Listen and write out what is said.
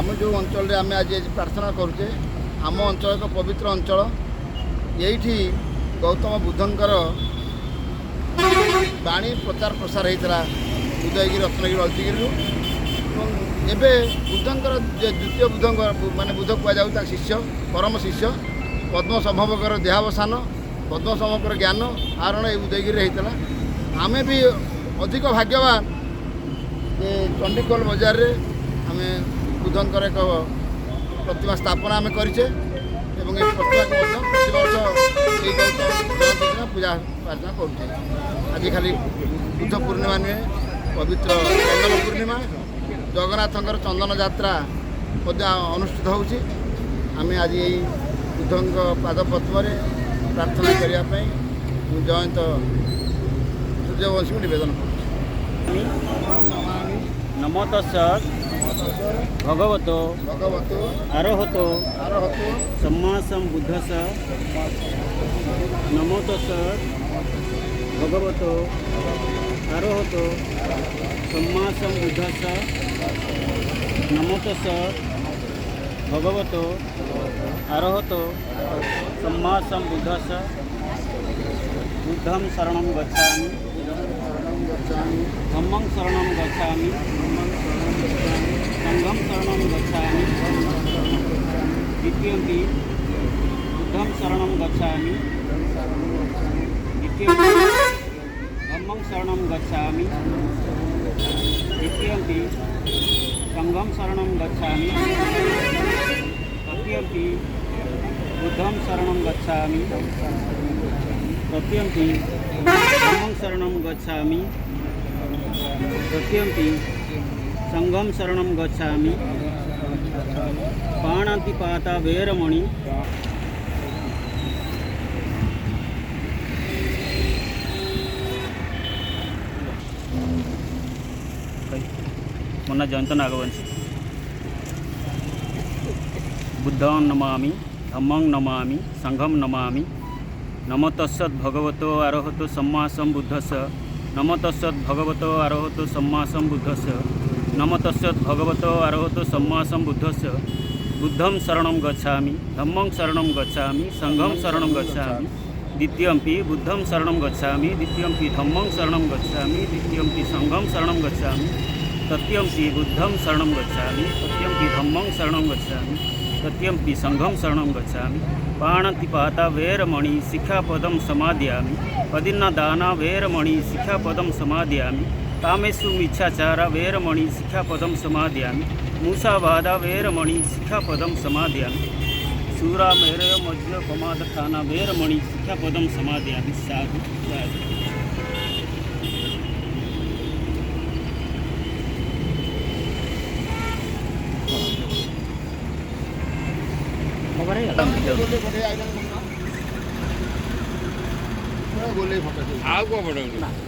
आम जो अंचल आम आज प्रार्थना करुचे आम अंचल एक पवित्र अंचल यही गौतम बुद्धंकर बाणी प्रचार प्रसार होता उदयगिरी रत्नगिरी ललितगिरी एवं बुद्धंकर द्वितीय बुद्ध माने बुद्ध कहुता शिष्य परम शिष्य पद्मसंभवकर देहावसान पद्मसंभवकर ज्ञान आहरण ये उदयगिरी होता आमे भी अधिक भाग्यवान जे चंडीखोल बजार रे आमे बुद्धंकर एक प्रतिमा स्थापना आम करें एवं ये प्रतिमा को प्रतिवर्ष जयंती दिन पूजा प्रार्थना करुचे आज खाली बुद्ध पूर्णिमा नुहे पवित्र चंदन पूर्णिमा जगन्नाथंकर चंदन यात्रा अनुष्ठित होची आम आज यही बुद्धंक पादपद्म प्रार्थना करने जयंत सूर्यवंशी को निवेदन कर नमो तस्सत् भगवतो अरहतो सम्मा सम्बुद्धस्स नमो तस्सत् भगवतो अरहतो सम्मा सम्बुद्धस्स नमो तस्सत् भगवतो अरहतो सम्मा सम्बुद्धस्स बुद्धं शरणं गच्छामि धम्मं शरणं गच्छामि संघं शरणं गच्छामि द्वितीयंपि बुद्धं शरणं गच्छामि द्वितीयंपि धम्मं शरणं गच्छामि द्वितीयंपि संघं शरणं गच्छामि तृतीयंपि बुद्धं शरणं गच्छामि तृतीयंपि धम्मं शरणं गच्छामि तृतीयंपि संघं शरणं गच्छामि पाणातिपाता वेरमणि मोना जयंत नागवंशी बुद्धं नमामि धम्मं नमामि संघं नमामि नमो तस्सत् भगवतो अरहतो सम्मा सम्बुद्धस्स नमो तस्सत् भगवतो अरहतो सम्मा सम्बुद्धस्स नमो तस्सत् भगवतो अरहतो सम्मा सम्बुद्धस्स बुद्धं शरणं गच्छामि धम्मं शरणं गच्छामि संघं शरणं गच्छामि द्वितीयंपि बुद्धं शरणं गच्छामि द्वितीयंपि धम्मं शरणं गच्छामि द्वितीयंपि संघं शरणं गच्छामि तृतीयंपि बुद्धं शरणं गच्छामि तृतीयंपि धम्मं शरणं गच्छामि तृतीयंपि संघं शरणं गच्छामि पाणतिपाता वेरमणि शिक्षापदं समादयामि पदिन्नदाना वेरमणि शिक्षापदं समादयामि कामेषु मिच्छाचारा वेरमणि शिक्षापदं समादयामि मूषावादा वेरमणि शिक्षापदं समादयामि शूरामेरय मज्ज प्रमादठाना वेरमणि शिक्षापदं समादयामि साधु साधु गोले फोटो